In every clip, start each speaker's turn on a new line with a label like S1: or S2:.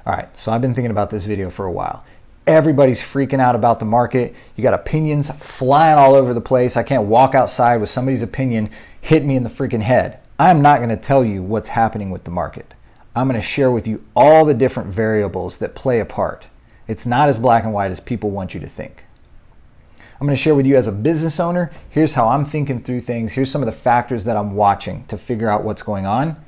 S1: All right, so I've been thinking about this video for a while. Everybody's freaking out about the market. You got opinions flying all over the place. I can't walk outside with somebody's opinion hit me in the freaking head. I'm not going to tell you what's happening with the market. I'm going to share with you all the different variables that play a part. It's not as black and white as people want you to think. I'm going to share with you as a business owner, here's how I'm thinking through things. Here's some of the factors that I'm watching to figure out what's going on.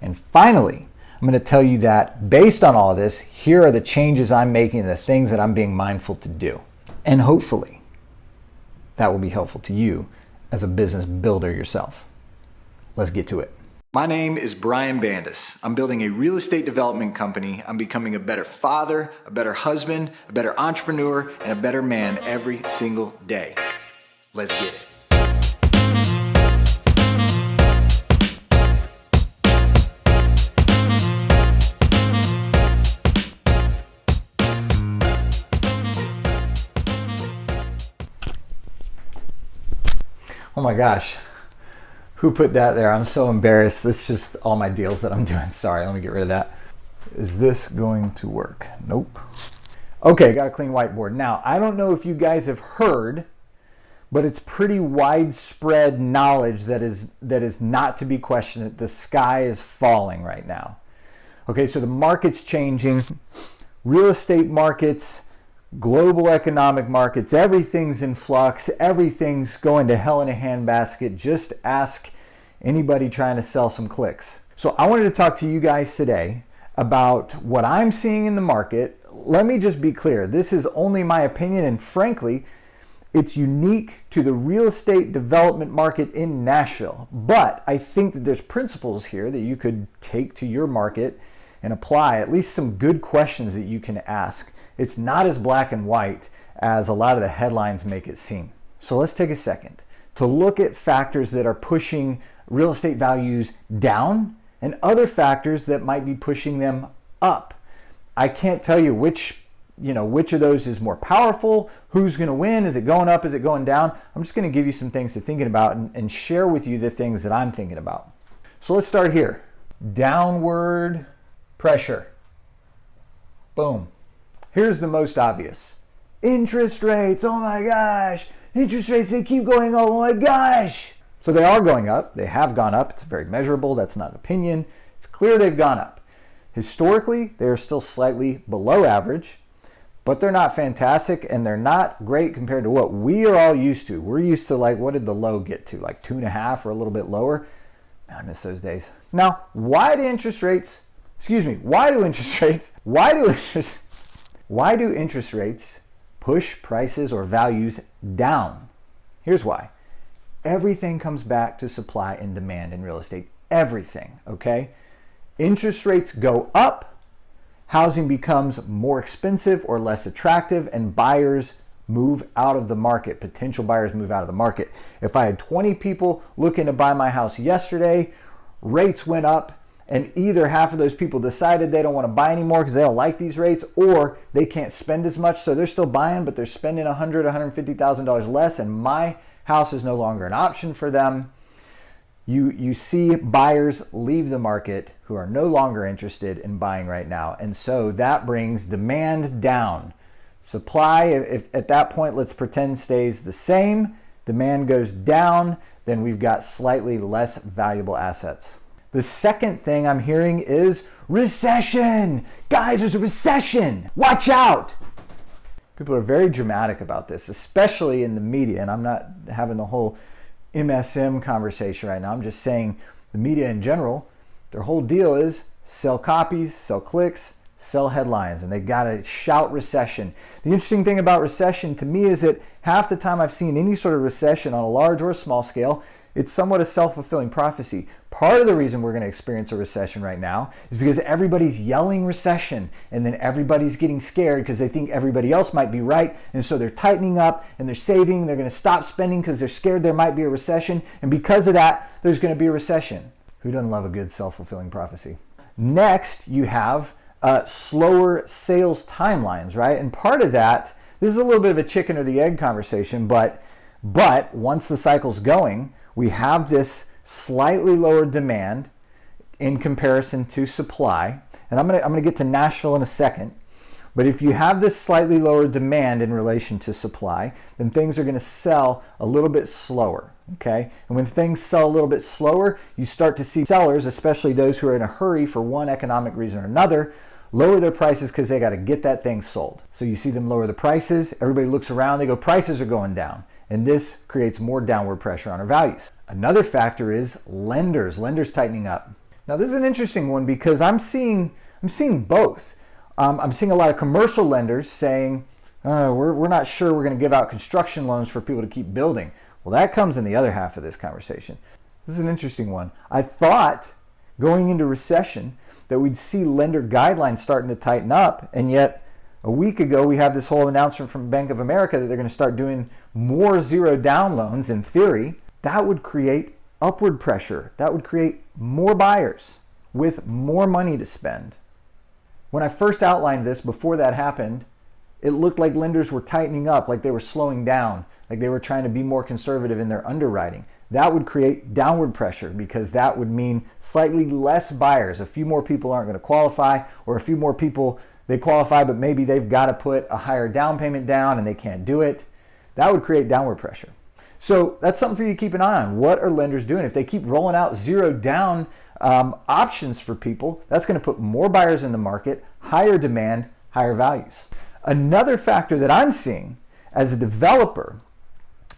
S1: And finally, I'm going to tell you that based on all of this, here are the changes I'm making and the things that I'm being mindful to do. And hopefully, that will be helpful to you as a business builder yourself. Let's get to it. My name is Brian Bandas. I'm building a real estate development company. I'm becoming a better father, a better husband, a better entrepreneur, and a better man every single day. Let's get it. Oh my gosh, who put that there? I'm so embarrassed. This is just all my deals that I'm doing. Sorry, let me get rid of that. Is this going to work? Nope. Okay, got a clean whiteboard. Now, I don't know if you guys have heard, but it's pretty widespread knowledge that is not to be questioned, that the sky is falling right now. Okay, so the market's changing. Real estate markets, global economic markets, everything's in flux, everything's going to hell in a handbasket. Just ask anybody trying to sell some clicks. So I wanted to talk to you guys today about what I'm seeing in the market. Let me just be clear, this is only my opinion, and frankly, it's unique to the real estate development market in Nashville. But I think that there's principles here that you could take to your market and apply, at least some good questions that you can ask. It's not as black and white as a lot of the headlines make it seem. So let's take a second to look at factors that are pushing real estate values down and other factors that might be pushing them up. I can't tell you which of those is more powerful, who's going to win, is it going up, is it going down? I'm just going to give you some things to thinking about and share with you the things that I'm thinking about. So let's start here. Downward pressure. Boom. Here's the most obvious. Interest rates, oh my gosh. Interest rates, they keep going up, oh my gosh. So they are going up. They have gone up. It's very measurable. That's not an opinion. It's clear they've gone up. Historically, they're still slightly below average, but they're not fantastic and they're not great compared to what we are all used to. We're used to, like, what did the low get to? Like 2.5 or a little bit lower? Man, I miss those days. Now, why do interest rates push prices or values down? Here's why. Everything comes back to supply and demand in real estate. Everything, okay? Interest rates go up, housing becomes more expensive or less attractive, and buyers move out of the market. Potential buyers move out of the market. If I had 20 people looking to buy my house yesterday, rates went up, and either half of those people decided they don't want to buy anymore because they don't like these rates, or they can't spend as much, so they're still buying, but they're spending $100,000, $150,000 less, and my house is no longer an option for them. You see buyers leave the market who are no longer interested in buying right now, and so that brings demand down. Supply, if at that point, let's pretend stays the same, demand goes down, then we've got slightly less valuable assets. The second thing I'm hearing is recession. Guys, there's a recession. Watch out. People are very dramatic about this, especially in the media. And I'm not having the whole MSM conversation right now. I'm just saying the media in general, their whole deal is sell copies, sell clicks, sell headlines, and they got to shout recession. The interesting thing about recession to me is that half the time I've seen any sort of recession on a large or small scale, it's somewhat a self-fulfilling prophecy. Part of the reason we're going to experience a recession right now is because everybody's yelling recession, and then everybody's getting scared because they think everybody else might be right, and so they're tightening up and they're saving. They're going to stop spending because they're scared there might be a recession, and because of that, there's going to be a recession. Who doesn't love a good self-fulfilling prophecy? Next, you have slower sales timelines, right? And part of that, this is a little bit of a chicken or the egg conversation, but once the cycle's going, we have this slightly lower demand in comparison to supply. And I'm gonna get to Nashville in a second. But if you have this slightly lower demand in relation to supply, then things are going to sell a little bit slower, okay? And when things sell a little bit slower, you start to see sellers, especially those who are in a hurry for one economic reason or another, lower their prices because they got to get that thing sold. So you see them lower the prices, everybody looks around, they go, prices are going down. And this creates more downward pressure on our values. Another factor is lenders tightening up. Now this is an interesting one because I'm seeing both. I'm seeing a lot of commercial lenders saying, we're not sure we're going to give out construction loans for people to keep building. Well, that comes in the other half of this conversation. This is an interesting one. I thought going into recession that we'd see lender guidelines starting to tighten up, and yet a week ago we have this whole announcement from Bank of America that they're going to start doing more zero down loans in theory. That would create upward pressure. That would create more buyers with more money to spend. When I first outlined this, before that happened, it looked like lenders were tightening up, like they were slowing down, like they were trying to be more conservative in their underwriting. That would create downward pressure because that would mean slightly less buyers. A few more people aren't going to qualify, or a few more people, they qualify, but maybe they've got to put a higher down payment down and they can't do it. That would create downward pressure. So that's something for you to keep an eye on. What are lenders doing? If they keep rolling out zero down options for people, that's going to put more buyers in the market, higher demand, higher values. Another factor that I'm seeing as a developer,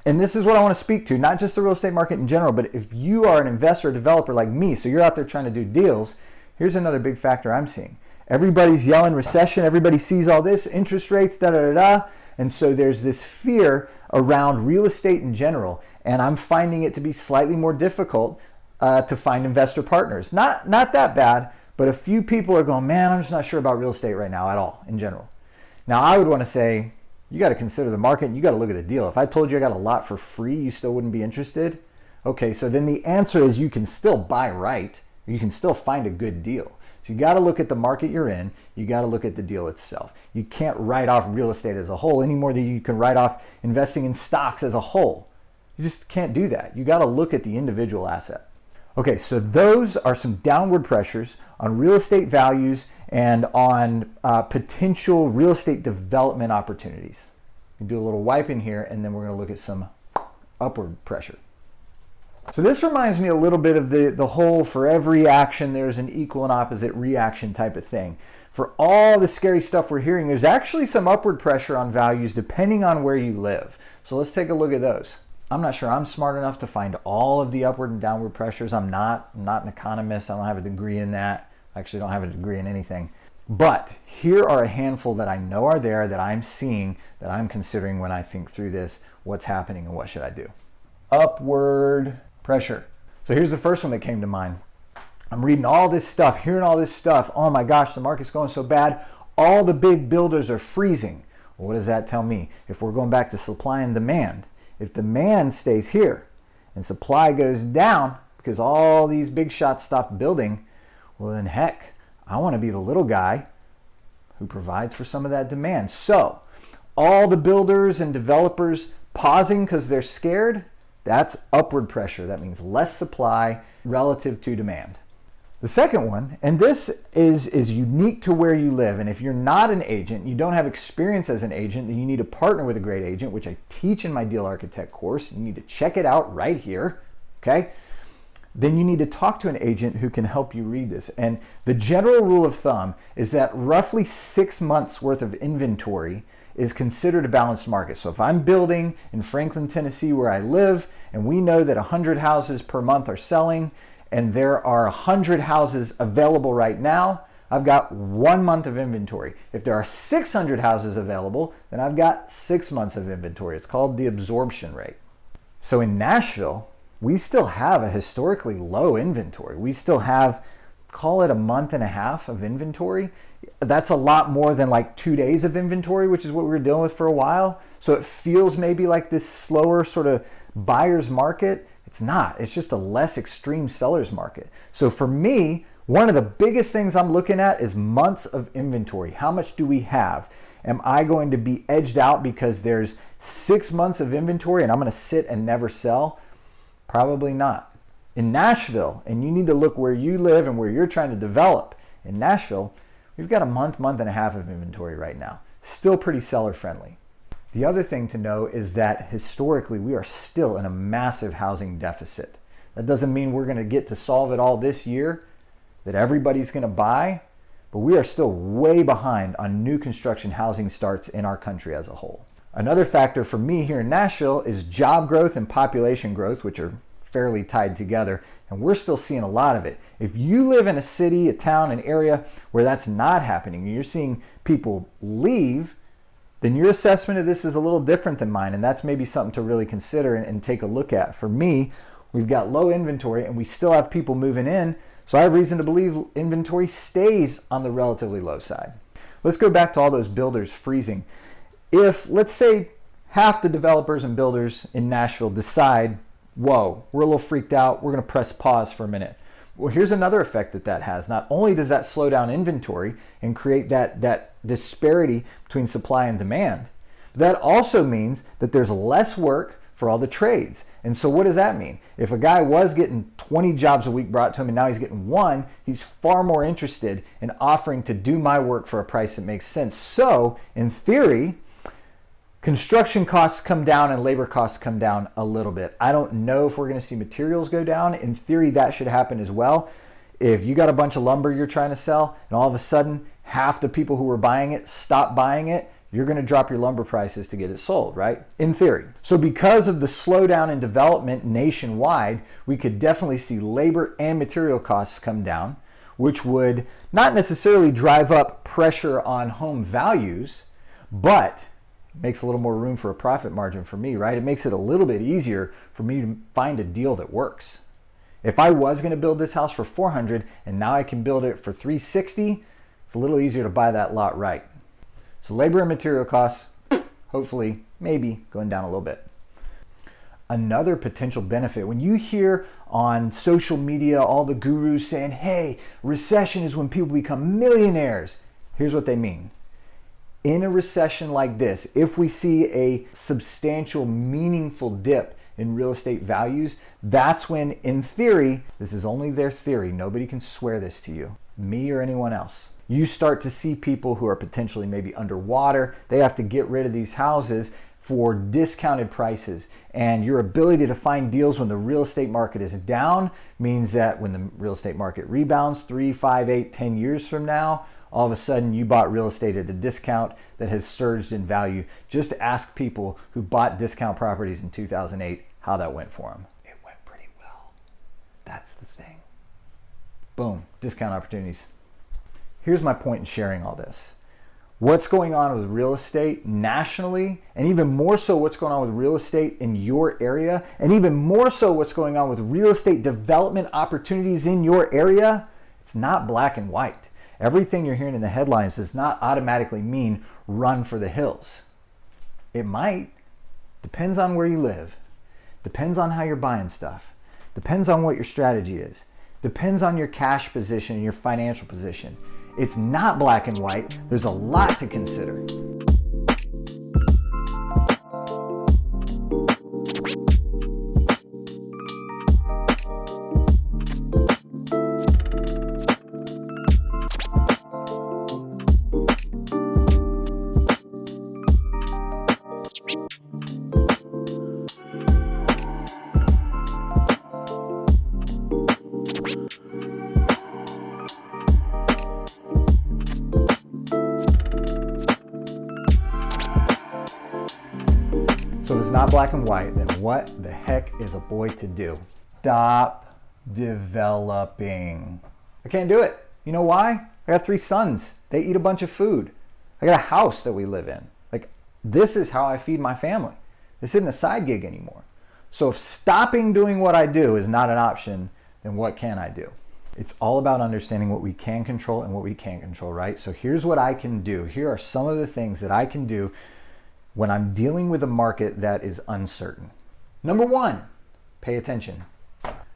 S1: and this is what I want to speak to, not just the real estate market in general, but if you are an investor or developer like me, so you're out there trying to do deals, here's another big factor I'm seeing. Everybody's yelling recession, everybody sees all this, interest rates, da-da-da-da, and so there's this fear around real estate in general, and I'm finding it to be slightly more difficult to find investor partners. Not that bad, but a few people are going, man, I'm just not sure about real estate right now at all in general. Now I would want to say, you got to consider the market and you got to look at the deal. If I told you I got a lot for free, you still wouldn't be interested? Okay, so then the answer is you can still buy right. You can still find a good deal. So you got to look at the market you're in. You got to look at the deal itself. You can't write off real estate as a whole any more than you can write off investing in stocks as a whole. You just can't do that. You got to look at the individual asset. Okay, so those are some downward pressures on real estate values and on potential real estate development opportunities. We do a little wipe in here, and then we're going to look at some upward pressure. So this reminds me a little bit of the whole for every action there's an equal and opposite reaction type of thing. For all the scary stuff we're hearing, there's actually some upward pressure on values depending on where you live. So let's take a look at those. I'm not sure I'm smart enough to find all of the upward and downward pressures. I'm not an economist. I don't have a degree in that. I actually don't have a degree in anything. But here are a handful that I know are there, that I'm seeing, that I'm considering when I think through this, what's happening and what should I do. Upward pressure. So here's the first one that came to mind. I'm reading all this stuff, hearing all this stuff. Oh my gosh, the market's going so bad. All the big builders are freezing. Well, what does that tell me? If we're going back to supply and demand, if demand stays here and supply goes down because all these big shots stop building, well then heck, I want to be the little guy who provides for some of that demand. So all the builders and developers pausing because they're scared, that's upward pressure. That means less supply relative to demand. The second one, and this is unique to where you live, and if you're not an agent, you don't have experience as an agent, then you need to partner with a great agent, which I teach in my Deal Architect course. You need to check it out right here, okay? Then you need to talk to an agent who can help you read this. And the general rule of thumb is that roughly 6 months worth of inventory is considered a balanced market. So if I'm building in Franklin, Tennessee, where I live, and we know that 100 houses per month are selling, and there are 100 houses available right now, I've got 1 month of inventory. If there are 600 houses available, then I've got 6 months of inventory. It's called the absorption rate. So in Nashville, we still have a historically low inventory. We still have, call it a month and a half of inventory. That's a lot more than like 2 days of inventory, which is what we were dealing with for a while. So it feels maybe like this slower sort of buyer's market. It's not. It's just a less extreme seller's market. So for me, one of the biggest things I'm looking at is months of inventory. How much do we have? Am I going to be edged out because there's 6 months of inventory and I'm going to sit and never sell? Probably not. In Nashville, and you need to look where you live and where you're trying to develop. In Nashville, we've got a month and a half of inventory right now. Still pretty seller friendly. The other thing to know is that historically we are still in a massive housing deficit. That doesn't mean we're going to get to solve it all this year, that everybody's going to buy, but we are still way behind on new construction housing starts in our country as a whole. Another factor for me here in Nashville is job growth and population growth, which are fairly tied together, and we're still seeing a lot of it. If you live in a city, a town, an area where that's not happening, and you're seeing people leave, then your assessment of this is a little different than mine, and that's maybe something to really consider and take a look at. For me, we've got low inventory and we still have people moving in, so I have reason to believe inventory stays on the relatively low side. Let's go back to all those builders freezing. If, let's say, half the developers and builders in Nashville decide, whoa, we're a little freaked out, we're going to press pause for a minute. Well, here's another effect that has. Not only does that slow down inventory and create that disparity between supply and demand, but that also means that there's less work for all the trades. And so what does that mean? If a guy was getting 20 jobs a week brought to him and now he's getting one, he's far more interested in offering to do my work for a price that makes sense. So in theory, construction costs come down and labor costs come down a little bit. I don't know if we're going to see materials go down. In theory, that should happen as well. If you got a bunch of lumber you're trying to sell and all of a sudden half the people who were buying it stop buying it, you're going to drop your lumber prices to get it sold, right? In theory. So because of the slowdown in development nationwide, we could definitely see labor and material costs come down, which would not necessarily drive up pressure on home values, but makes a little more room for a profit margin for me, right? It makes it a little bit easier for me to find a deal that works. If I was going to build this house for $400 and now I can build it for $360, it's a little easier to buy that lot right. So labor and material costs, hopefully, maybe going down a little bit. Another potential benefit, when you hear on social media all the gurus saying, hey, recession is when people become millionaires, here's what they mean. In a recession like this, if we see a substantial, meaningful dip in real estate values, that's when, in theory, this is only their theory, nobody can swear this to you, me or anyone else, you start to see people who are potentially maybe underwater. They have to get rid of these houses for discounted prices. And your ability to find deals when the real estate market is down means that when the real estate market rebounds 3, 5, 8, 10 years from now, all of a sudden you bought real estate at a discount that has surged in value. Just ask people who bought discount properties in 2008 how that went for them. It went pretty well. That's the thing. Boom, discount opportunities. Here's my point in sharing all this. What's going on with real estate nationally, and even more so what's going on with real estate in your area, and even more so what's going on with real estate development opportunities in your area, it's not black and white. Everything you're hearing in the headlines does not automatically mean run for the hills. It might. Depends on where you live. Depends on how you're buying stuff. Depends on what your strategy is. Depends on your cash position and your financial position. It's not black and white. There's a lot to consider. So if it's not black and white, then what the heck is a boy to do? Stop developing. I can't do it. You know why? I got 3 sons. They eat a bunch of food. I got a house that we live in. Like, this is how I feed my family. This isn't a side gig anymore. So if stopping doing what I do is not an option, then what can I do? It's all about understanding what we can control and what we can't control, right? So here's what I can do. Here are some of the things that I can do when I'm dealing with a market that is uncertain. Number 1, pay attention.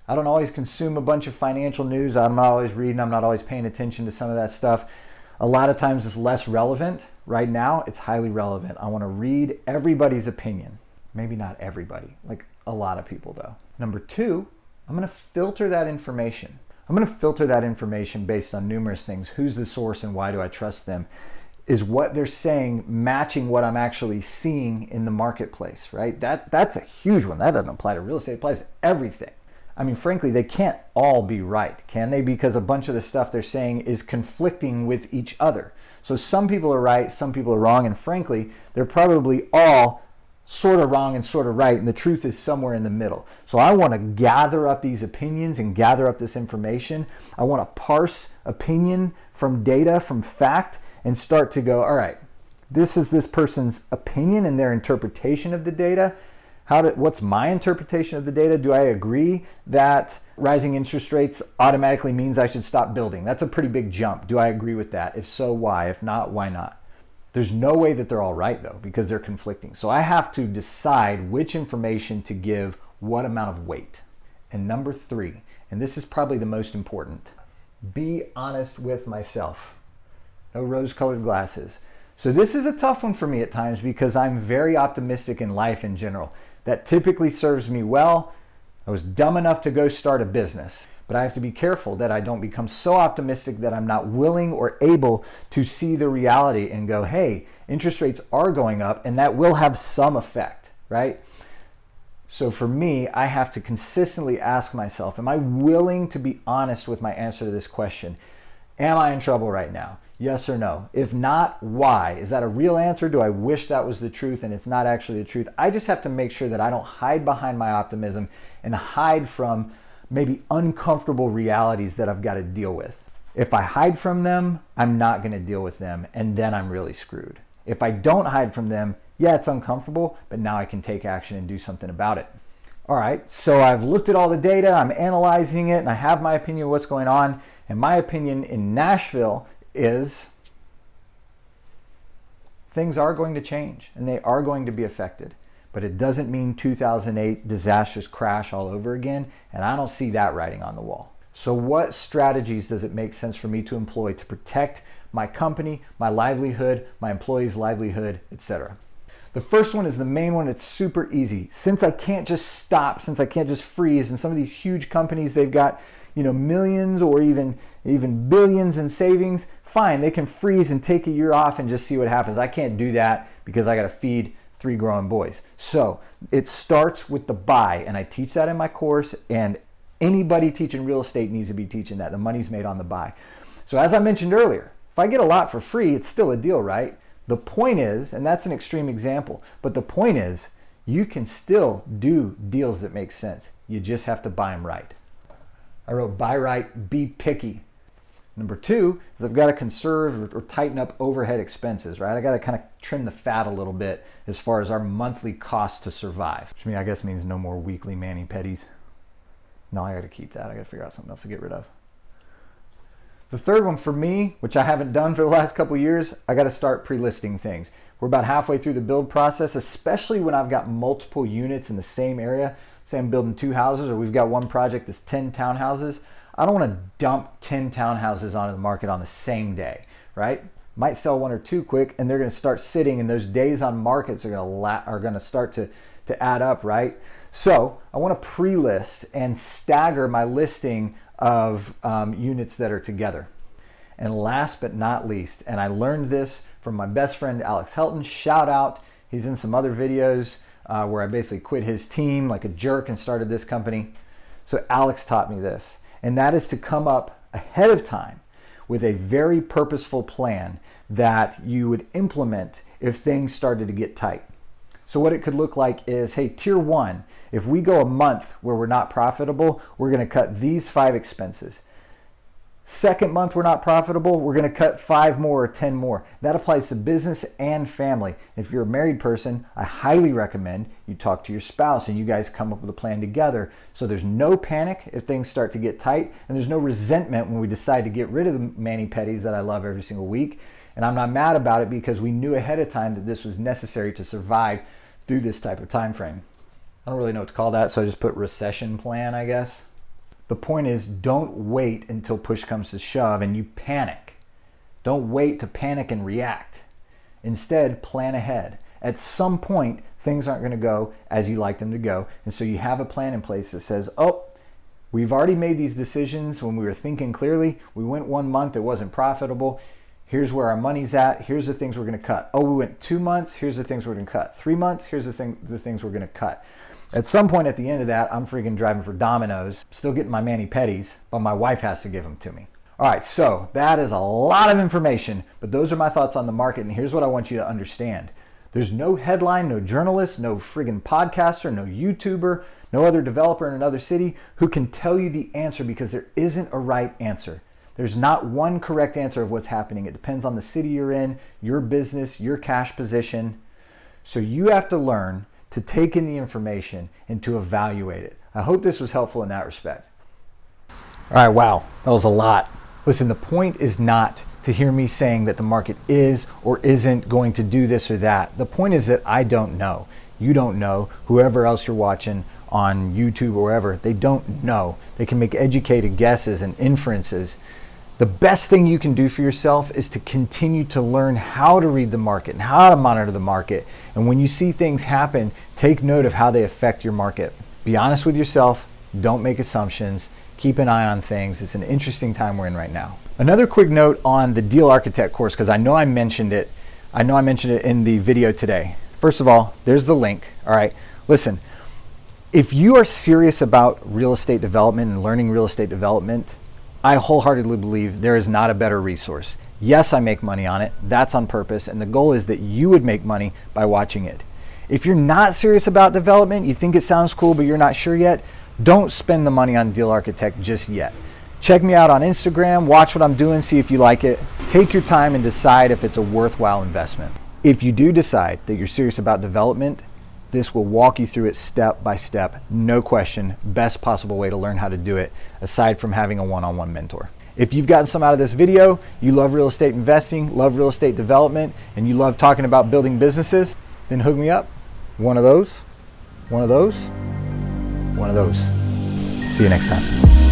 S1: I don't always consume a bunch of financial news. I'm not always reading. I'm not always paying attention to some of that stuff. A lot of times it's less relevant. Right now, it's highly relevant. I want to read everybody's opinion. Maybe not everybody, like a lot of people though. Number 2, I'm going to filter that information. I'm going to filter that information based on numerous things. Who's the source and why do I trust them? Is what they're saying matching what I'm actually seeing in the marketplace, right? That's a huge one. That doesn't apply to real estate. It applies to everything. I mean, frankly, they can't all be right, can they? Because a bunch of the stuff they're saying is conflicting with each other. So some people are right, some people are wrong, and frankly, they're probably all sort of wrong and sort of right, and the truth is somewhere in the middle. So I want to gather up these opinions and gather up this information. I want to parse opinion from data, from fact, and start to go, all right, this is this person's opinion and their interpretation of the data. What's my interpretation of the data? Do I agree that rising interest rates automatically means I should stop building? That's a pretty big jump. Do I agree with that? If so, why? If not, why not? There's no way that they're all right though, because they're conflicting. So I have to decide which information to give what amount of weight. And number 3, and this is probably the most important, be honest with myself. No rose-colored glasses. So this is a tough one for me at times because I'm very optimistic in life in general. That typically serves me well. I was dumb enough to go start a business, but I have to be careful that I don't become so optimistic that I'm not willing or able to see the reality and go, hey, interest rates are going up and that will have some effect, right? So for me, I have to consistently ask myself, am I willing to be honest with my answer to this question? Am I in trouble right now? Yes or no? If not, why? Is that a real answer? Do I wish that was the truth and it's not actually the truth? I just have to make sure that I don't hide behind my optimism and hide from maybe uncomfortable realities that I've got to deal with. If I hide from them, I'm not going to deal with them, and then I'm really screwed. If I don't hide from them, yeah, it's uncomfortable, but now I can take action and do something about it. All right, so I've looked at all the data, I'm analyzing it, and I have my opinion of what's going on. And my opinion in Nashville is things are going to change and they are going to be affected. But it doesn't mean 2008 disastrous crash all over again, and I don't see that writing on the wall. So what strategies does it make sense for me to employ to protect my company, my livelihood, my employees' livelihood, etc.? The first one is the main one. It's super easy. Since I can't just stop, since I can't just freeze, and some of these huge companies, they've got millions or even billions in savings, fine, they can freeze and take a year off and just see what happens. I can't do that because I got to feed 3 growing boys. So it starts with the buy, and I teach that in my course, and anybody teaching real estate needs to be teaching that. The money's made on the buy. So as I mentioned earlier, if I get a lot for free, it's still a deal, right? The point is, and that's an extreme example, but the point is you can still do deals that make sense. You just have to buy them right. I wrote buy right, be picky. Number 2 is I've got to conserve or tighten up overhead expenses, right? I got to kind of trim the fat a little bit as far as our monthly costs to survive, which I guess means no more weekly mani-pedis. No, I got to keep that. I got to figure out something else to get rid of. The third one for me, which I haven't done for the last couple of years, I got to start pre-listing things. We're about halfway through the build process, especially when I've got multiple units in the same area. Say I'm building 2 houses, or we've got one project that's 10 townhouses. I don't want to dump 10 townhouses onto the market on the same day, right? Might sell 1 or 2 quick, and they're going to start sitting, and those days on markets are going to start to add up, right? So I want to pre-list and stagger my listing of units that are together. And last but not least, and I learned this from my best friend Alex Helton, shout out, he's in some other videos where I basically quit his team like a jerk and started this company. So Alex taught me this, and that is to come up ahead of time with a very purposeful plan that you would implement if things started to get tight. So what it could look like is, hey, tier 1, if we go a month where we're not profitable, we're going to cut these 5 expenses. Second month we're not profitable, we're going to cut 5 more or 10 more. That applies to business and family. If you're a married person, I highly recommend you talk to your spouse and you guys come up with a plan together, so there's no panic if things start to get tight, and there's no resentment when we decide to get rid of the mani-pedis that I love every single week. And I'm not mad about it because we knew ahead of time that this was necessary to survive through this type of time frame. I don't really know what to call that, so I just put recession plan, I guess. The point is, don't wait until push comes to shove and you panic. Don't wait to panic and react. Instead, plan ahead. At some point, things aren't going to go as you like them to go, and so you have a plan in place that says, oh, We've already made these decisions when we were thinking clearly. We went 1 month, it wasn't profitable. Here's where our money's at. Here's the things we're going to cut. Oh, we went 2 months. Here's the things we're going to cut. 3 months. Here's the things we're going to cut. At some point at the end of that, I'm freaking driving for Domino's, still getting my mani-pedis, but my wife has to give them to me. All right, so that is a lot of information, but those are my thoughts on the market, and here's what I want you to understand. There's no headline, no journalist, no friggin' podcaster, no YouTuber, no other developer in another city who can tell you the answer, because there isn't a right answer. There's not one correct answer of what's happening. It depends on the city you're in, your business, your cash position. So you have to learn to take in the information and to evaluate it. I hope this was helpful in that respect. All right, wow, that was a lot. Listen, the point is not to hear me saying that the market is or isn't going to do this or that. The point is that I don't know. You don't know. Whoever else you're watching on YouTube or wherever, they don't know. They can make educated guesses and inferences. The best thing you can do for yourself is to continue to learn how to read the market and how to monitor the market. And when you see things happen, take note of how they affect your market. Be honest with yourself. Don't make assumptions. Keep an eye on things. It's an interesting time we're in right now. Another quick note on the Deal Architect course, because I know I mentioned it. I know I mentioned it in the video today. First of all, there's the link. All right, listen, if you are serious about real estate development and learning real estate development, I wholeheartedly believe there is not a better resource. Yes, I make money on it. That's on purpose. And the goal is that you would make money by watching it. If you're not serious about development, you think it sounds cool, but you're not sure yet, don't spend the money on Deal Architect just yet. Check me out on Instagram, watch what I'm doing, see if you like it. Take your time and decide if it's a worthwhile investment. If you do decide that you're serious about development, this will walk you through it step by step, no question, best possible way to learn how to do it, aside from having a one-on-one mentor. If you've gotten some out of this video, you love real estate investing, love real estate development, and you love talking about building businesses, then hook me up. One of those, one of those, one of those. See you next time.